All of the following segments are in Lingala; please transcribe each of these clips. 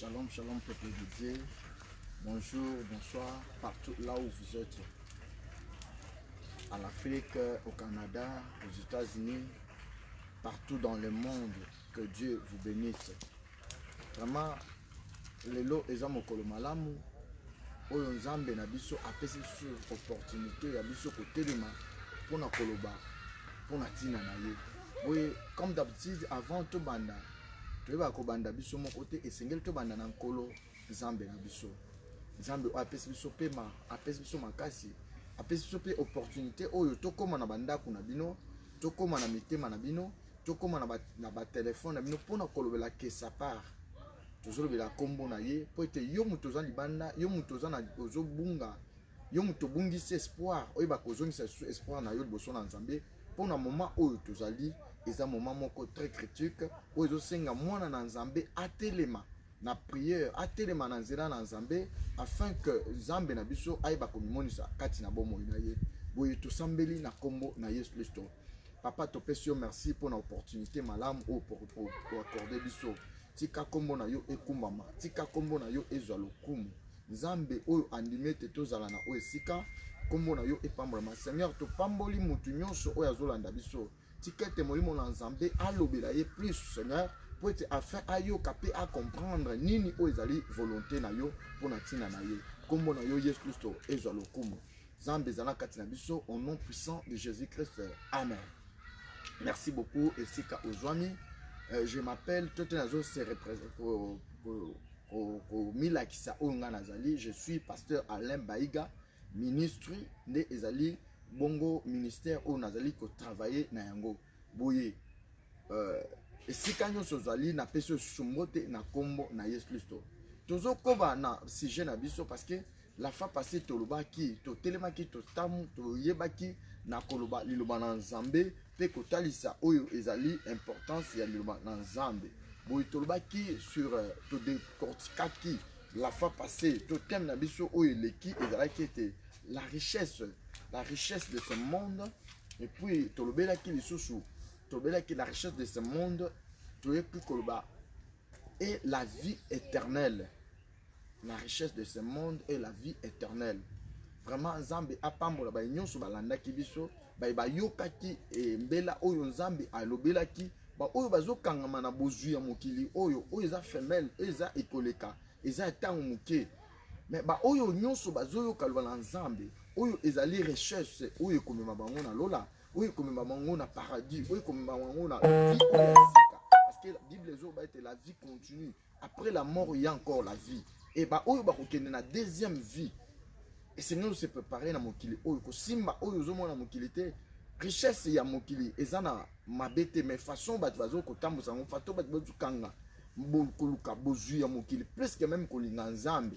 Shalom, shalom, peuple de Dieu. Bonjour, bonsoir, partout là où vous êtes. En Afrique, au Canada, aux États-Unis, partout dans le monde, que Dieu vous bénisse. Vraiment, lelo eza mokolo malamu oyo nzambe na biso apesi biso opportunité ya biso kotelema mpona koloba mpona ntina na ye. Boye comme d'habitude avant tobanda toyeba kobanda biso moko te esengeli tobanda na nkolo nzambe na biso. Nzambe oyo apesi biso pema, apesi biso makasi, apesi biso pe opportunité oyo tokóma na bandako na bino, tokóma na mitema na bino, tokóma na batelefone na bino mpona kolobela kesa part tozolobela kombo na ye po ete yo moto oza libanda, yo moto oza na ozobunga, yo moto obungisi espoir oyeba kozongisa lisusu espoir na yo liboso na nzambe mpona moment oyo tozali eza moment moko très critique oyo ezosenga mwana na nzambe atelema na prière, atelema na nzela na nzambe afin que nzambe na biso ayeba komimonisa kati na bomoi na ye. Boye tosambeli na kombo na Yesu Kristo. Papa topesi yo merci mpona opportunité malamu oyo pour accorder biso. Tika kombo na yo ekumbama, tika kombo na yo ezwa lokumu. Nzambe oyo andimi ete tozala na oyo esika, kombo na yo epambolama. Seigneur, topamboli mutu nyonso oyo azolanda biso. Tika ete molimo na nzambe alobela ye plus, Seigneur, po ete afin ayoka pe a comprendre nini oyo ezali volonté na yo mpona ntina na ye. Kombo na yo Yesu Kristo ezwa lokumu. Nzambe ezala kati na biso au nom puissant de Jésus-Christ. Amen. Merci beaucoup esika ozwami. Je m'appelle Totenazo, c'est représentant au Milakisa Onga Nazali. Je suis pasteur Alain Baïga, ministre de Ezali Bongo ministère au Nazali qui travaille na yango. Boye. Et si quand nous sommes na peso sumote na kombo na Yesu Kristo. Tozo koba na sujet na biso parce que la fois passée tolobaki, to telemaki, to tamu, to yebaki na koloba liloba na nzambe pe kotalisa oyo ezali importance ya liloba na nzambe. Boye tolobaki sur to décortiquaki la fois passée to thème na biso oyo leki ezalaki ete la richesse de ce monde et puis tolobelaki lisusu tolobelaki la richesse de ce monde toyepi koloba et la vie éternelle. La richesse de ce monde et la vie éternelle. Vraiment nzambe apambola ba nyonso balandaki biso ba yokaki e mbela oyo nzambe alobelaki ba oyo bazokangama na bozwi ya mokili oyo eza femelle eza ekoleka eza tango muke mais ba oyo nyonso bazoyoka loba na nzambe oyo ezali richesse oyo ekomema bango na lola oyo ekomema bango na paradis oyo ekomema bango na vie oyo parce que la Bible ezoba ete la vie continue après la mort il y a encore la vie. Et bah oyo bakokende na deuxième vie. Et c'est nous se préparer na mokili oyo ko simba oyo zomo na mokili te richesse ya mokili ezana mabete mais façon bat bazo ko tambusa ngo fato bat bazo kanga mbokuluka bozui ya mokili presque même kolinga nzambe.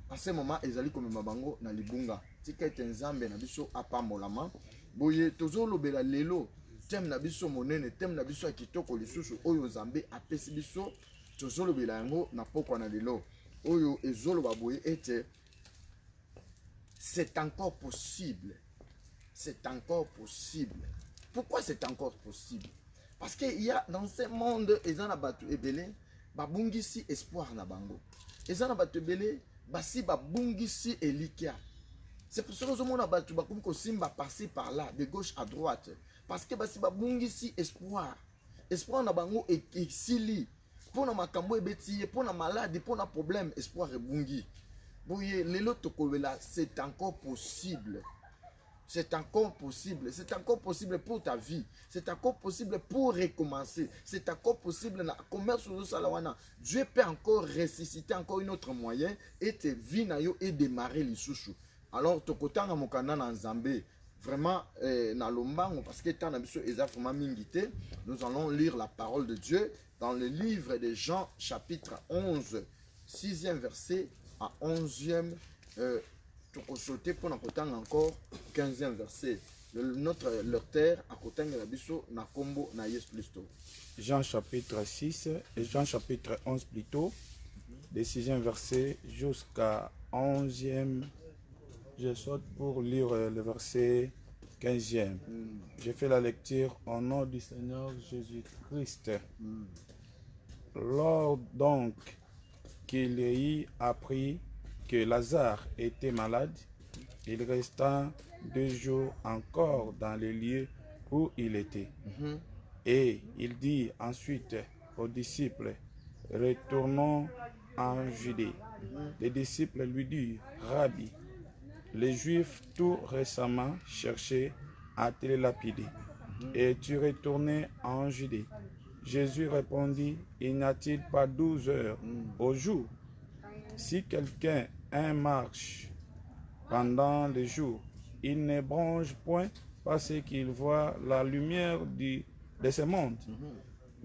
En ce moment ezali komema bango na libunga. Tika ete nzambe na biso apambolama. Boye tozolobela lelo thème na biso monene thème na biso ya kitoko lisusu oyo nzambe apesi biso tozolobela yango na pokwa na lelo. Oyo ezoloba boye ete c'est encore possible. C'est encore possible. Pourquoi c'est encore possible? Parce qu'il y a dans ce monde, ezana batu ebele, babungisi espoir na bango. Ezana batu ebele, basi babungisi elikia. C'est pour ça que nous batu bakum ko simba passer par là, de gauche à droite. Parce que basi babungisi espoir. Espoir na bango exili. Pour na makambo ebeti, pour na maladie, pour na problème, espoir ebungi. Boye lelo tokolela, c'est encore possible. C'est encore possible. C'est encore possible pour ta vie. C'est encore possible pour recommencer. C'est encore possible na commerce au salawana. Dieu peut encore ressusciter encore une autre moyen et te vie na yo et démarrer les chouchous. Alors tokotanga mokanda na nzambe. Vraiment na lombango parce que tant nabiso eza vraiment mingité. Nous allons lire la parole de Dieu dans le livre de Jean chapitre 11 6e verset à 11e tokosauter pour nakotanga encore 15e verset. Notre lecteur a kotanga la biso na kombo na Yesu Kristo. Jean chapitre 6 et Jean chapitre 11 plutôt, des 6e verset jusqu'à 11e. Je saute pour lire le verset 15e. Je fais la lecture au nom du Seigneur Jésus-Christ. Lors donc qu'il y apprit que Lazare était malade, il resta 2 jours encore dans le lieu où il était. Et il dit ensuite aux disciples, retournons en Judée. Les disciples lui dirent, Rabbi, les Juifs tout récemment cherchaient à te lapider. Et tu retournais en Judée. Jésus répondit, il n'y a-t-il pas 12 heures au jour? Si quelqu'un marche pendant le jour, il ne bronche point parce qu'il voit la lumière de ce monde.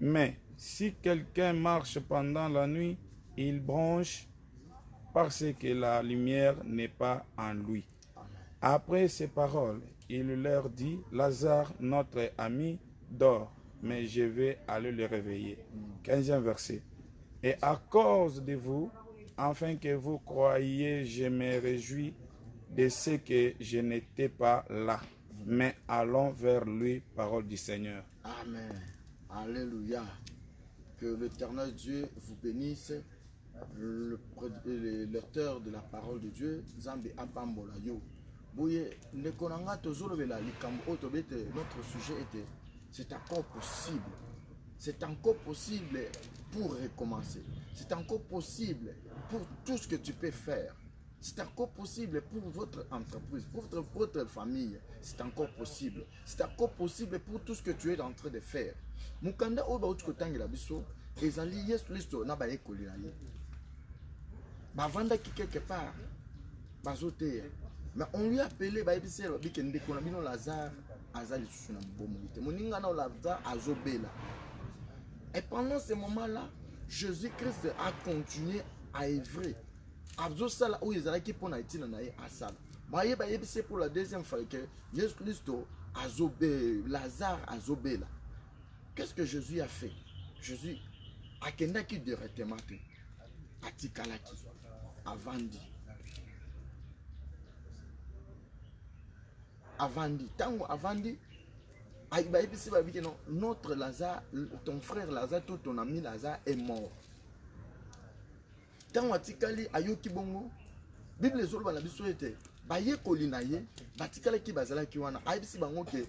Mais si quelqu'un marche pendant la nuit, il bronche parce que la lumière n'est pas en lui. Après ces paroles, il leur dit, Lazare, notre ami, dort, mais je vais aller le réveiller. 15e verset. Et à cause de vous, afin que vous croyiez, je me réjouis de ce que je n'étais pas là. Mais allons vers lui, parole du Seigneur. Amen. Alléluia. Que l'Éternel Dieu vous bénisse. Le lecteur de la parole de Dieu, Zambi Apambola Yo. Bouye, Nekonanga Tozolobela Likambo Otobete, notre sujet était, c'est encore possible. C'est encore possible pour recommencer. C'est encore possible pour tout ce que tu peux faire. C'est encore possible pour votre entreprise, pour votre famille. C'est encore possible. C'est encore possible pour tout ce que tu es en train de faire. Mukanda oba utkotangela biso ezali Yesu Kristo na ba ekoli na ye. Bavanda ki quelque part bazote. Mais on lui a appelé ba ebise ba bikende kona bino Lazare azali susu na bomo ite. Moninga na Lazare azobela. Et pendant ce moment-là, Jésus-Christ a continué à œuvrer. Abzosala où ils allaient qui pour naïti na naï asala. Maye ba ebise pour la deuxième fois que Jésus Christo azobé Lazare azobela. Qu'est-ce que Jésus a fait? Jésus a kendaki directement à Tikalaki, Avandi. Avandi, tango Avandi, notre Lazare, ton frère Lazare, ton ami Lazare est mort. Tango Tikali ayoki bongo, Bible zolo na biso ete, baye kolinaye, batikala ki bazala ki wana, ayebisi bango ke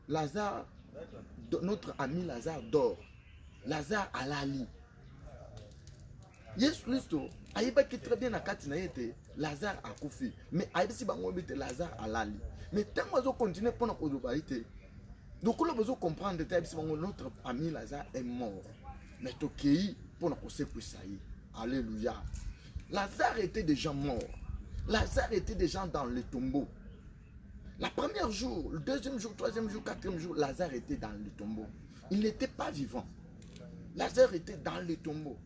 Lazare, notre ami Lazare dort. Lazare alali. Yesu Christo ayebaki très bien na kati na yete Lazare akufi. Mais ayebisi bango bete Lazare alali. Mais tant qu'on continue pour nous ite. Donc on besoin comprendre que notre ami Lazare est mort. Mais tokei pour nous sekwisayi. Alléluia. Lazare était déjà mort. Lazare était déjà dans le tombeau. La première jour, le deuxième jour, troisième jour, quatrième jour, Lazare était dans le tombeau. Il n'était pas vivant. Lazare était dans le tombeau.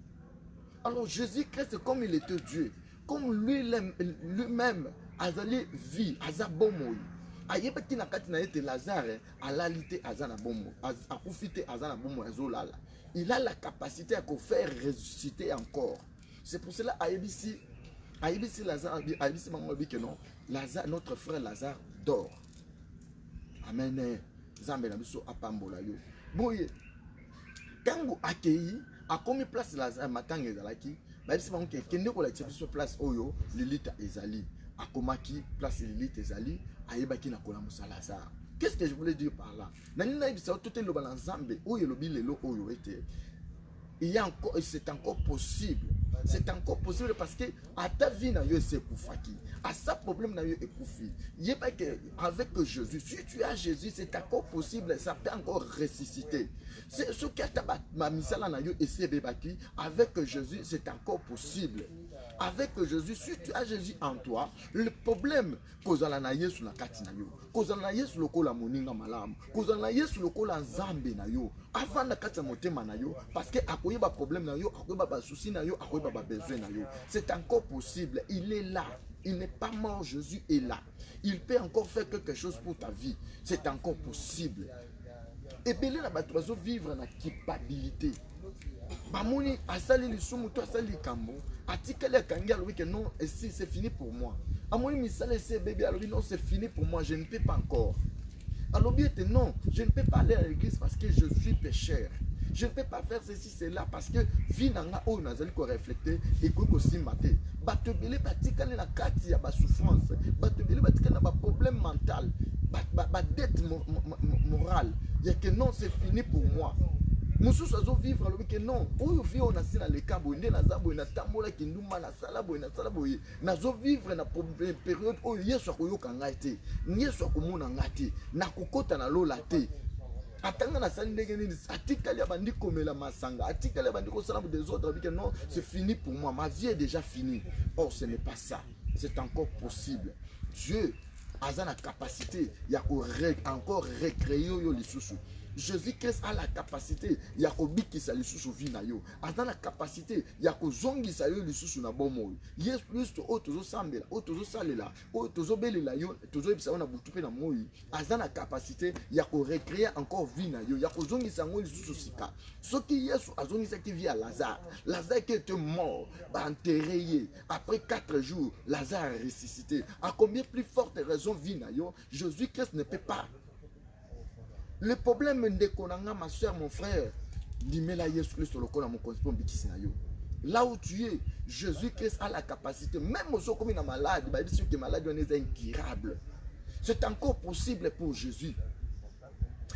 Alors Jésus-Christ, comme il était Dieu, comme lui-même, azali vie, azabomoy. Ayebaki na kati na ete Lazare alalite azana bomo, akufite azana bomo azolala. Il a la capacité à faire ressusciter encore. C'est pour cela ayebisi Lazare, ayebisi maman que non, Lazare, notre frère Lazare dort. Amen. Zambe na biso apambola yo. Boye. Tango akei a commis place Lazare matanga ezalaki, ba bisi bango ke kende ko la biso place oyo Lilita ezali. Akomaki place Lilita ezali, ayebaki na kolamusa Lazare. Qu'est-ce que je voulais dire par là? Nani na bisa tout le bala nzambe oyo lobi lelo oyo ete. Il y a encore, c'est encore possible. C'est encore possible parce que à ta vie na yo c'est koufaki. À sa problème na yo ekoufi. Yeba que avec Jésus, si tu as Jésus, c'est encore possible, ça peut encore ressusciter. C'est ce qui a ma misala na yo essayer bebaki avec Jésus, c'est encore possible. Avec Jésus, si tu as Jésus en toi, le problème kozala na Yesu na kati na yo, kozala na Yesu lokola moninga malamu, kozala na Yesu lokola nzambe na yo, avant na kati motema na yo, parce que akoyeba problème na yo, akoyeba ba souci na yo, akoyeba ba besoin na yo. C'est encore possible, il est là. Il n'est pas mort, Jésus est là. Il peut encore faire quelque chose pour ta vie. C'est encore possible. Et bien là, tu vas vivre dans culpabilité. Bamoni asali lisumu to asali kambo atikele kangia lobi que non si c'est fini pour moi. Amoni misale c'est bébé alors non c'est fini pour moi, je ne peux pas encore. Alors bien non, je ne peux pas aller à l'église parce que je suis pécheur. je ne peux pas faire ceci, cela, parce que vie nanga o nazali ko refléter et ko simate. Bato belé batikali na kati ya ba souffrance, bato belé batikali na ba problème mental, ba dette morale. Il y a que non, c'est fini pour moi. Mosusu azo vivre alobi que non, oyo vie on a si na leka boye na zabo na tambola kinduma na sala boye nazo vivre na période oyo Yesu akoyoka ngai te, Yesu akomona ngai te, na kokota na lola te. Atanga na sali ndenge nini, atikali ya bandi komela masanga, atikali ya bandi kosala des autres, alobi que non, c'est fini pour moi, ma vie est déjà finie. Or ce n'est pas ça, c'est encore possible. Dieu a la capacité ya encore recréer yo lisusu. Jésus-Christ a la capacité ya kobikisa lisusu vi na yo. A la capacité ya kozongisa yo lisusu na bomo. Yes plus to tozo sambela, tozo salela, tozo belela yo, tozo ebisa na butu pe na moyi. A la capacité ya ko recréer encore vi na yo, ya kozongisa ngo lisusu sika. Soki Yesu azongisa ki vi à Lazare. Lazare qui était mort, enterré. Après 4 jours, Lazare a ressuscité. À combien plus forte raison vi na yo, Jésus-Christ ne peut pas. Le problème de Konanga, ma soeur, mon frère, là où tu es, Jésus-Christ a la capacité, même aux autres comme une malade, que maladie est incurable. C'est encore possible pour Jésus.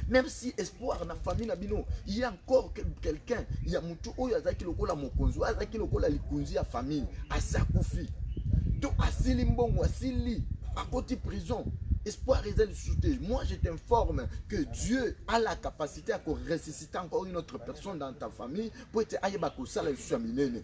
Même si espoir na famille nabino, il y a encore quelqu'un, il y a mutu oyo azaki lokola mokonzo, azaki lokola likunzi ya famille, asakufi. To asili mbongo asili, à côté prison. Espoir est le soutien. Moi, je t'informe que Dieu a la capacité à ressusciter encore une autre personne dans ta famille pour être aïeba kosala sur milène.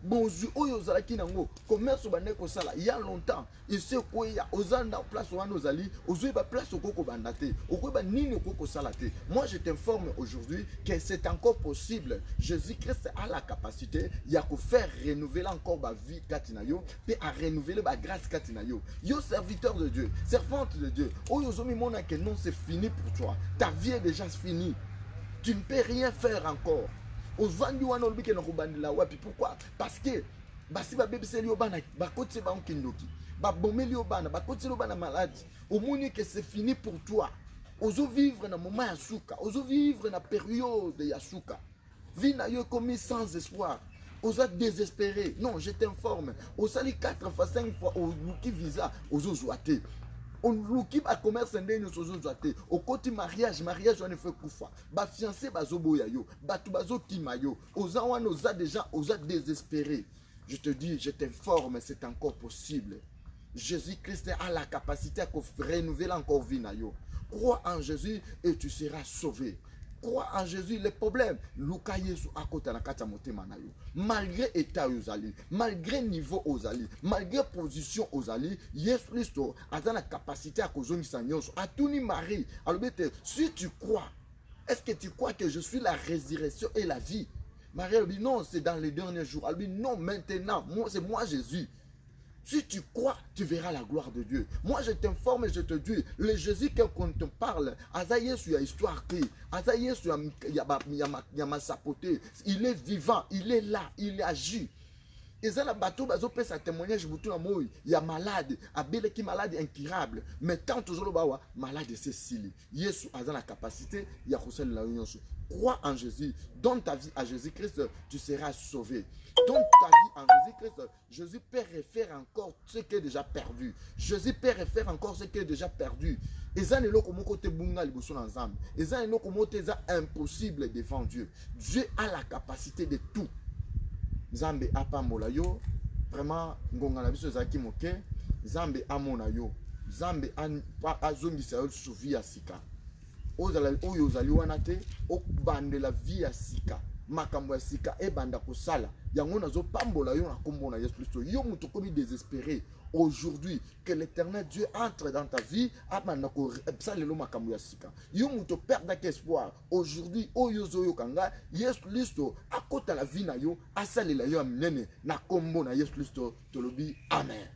Bon, oyo zalaki nango commerce bande kosala il y a longtemps. Il sait quoi il y a ozanda place wana ozali, ozoeba place okoko bandate, okoba nini okoko salate. Moi, je t'informe aujourd'hui que c'est encore possible. Jésus-Christ a la capacité ya ko faire renouveler encore ba vie katinayo, puis à renouveler ba grâce katinayo. Yo serviteur de Dieu, servante de Dieu. Oyo zomi mona que non, c'est fini pour toi. Ta vie est déjà finie. Tu ne peux rien faire encore. Pourquoi? Parce que basi ba bebiseli obana bakotse ba onkindoki ba bomeli obana bakotse obana maladie au moins que c'est fini pour toi. Ozo vivre na moment ya suka, ozo vivre na période ya suka. Vie na yo comme sans espoir. Ozo désespéré. Non, je t'informe. Osali 4 fois 5 fois au luki visa ozo zoate. On luki ba commerce ndenge ozo zoate. Au côté mariage on fait koufa. Ba fiancé bazoboya yo, batu bazokima yo. Oza wana oza déjà oza désespéré. Je te dis, je t'informe, c'est encore possible. Jésus-Christ a la capacité à renouveler encore vie na yo. Crois en Jésus et tu seras sauvé. Crois en Jésus, les problèmes. Luka Yesu akota na kata motema na yo. Malgré état ozali, malgré niveau ozali, malgré position ozali, Yesu Christo a la capacité à kozongisa nyonso. A tuni Marie, alors si tu crois, est-ce que tu crois que je suis la résurrection et la vie? Marie elle dit non, c'est dans les derniers jours. Elle dit non, maintenant, c'est moi Jésus. Si tu crois, tu verras la gloire de Dieu. Moi, je t'informe et je te dis, le Jésus qu'on te parle, Azaïe sur histoire qui, Azaïe sur Yamasapoté, il est vivant, il est là, il agit. Et ça, la bateau, bazo peut sa témoignage, il y a malade, abele qui malade incurable, mais tant toujours le bawa, malade c'est Sili. Yesu a la capacité, il y a la union. Crois en Jésus, donne ta vie à Jésus-Christ, tu seras sauvé. Donne ta vie en Jésus-Christ, Jésus peut refaire encore ce qui est déjà perdu. Jésus peut refaire encore ce qui est déjà perdu. Et ça, c'est impossible devant Dieu. Dieu a la capacité de tout. Zambe apambola yo, vraiment ngonga na biso zaki moke, Zambe amona yo, Zambe azongisa yo suvi ya sika. Oyo ozali wana te, okubandela vie ya sika. Makambo ya sika ebanda kosala. Yango nazo pambola yo na kombo na Yesu Kristo. Yo muto komi désespéré. Aujourd'hui, que l'éternel Dieu entre dans ta vie, abanda ko psalelo makambo ya sika. Yo muto perdre espoir. Aujourd'hui, oyo zoyo kanga, Yesu Kristo akota la vie na yo, asalela yo amnene na kombo na Yesu Kristo. Tolobi amen.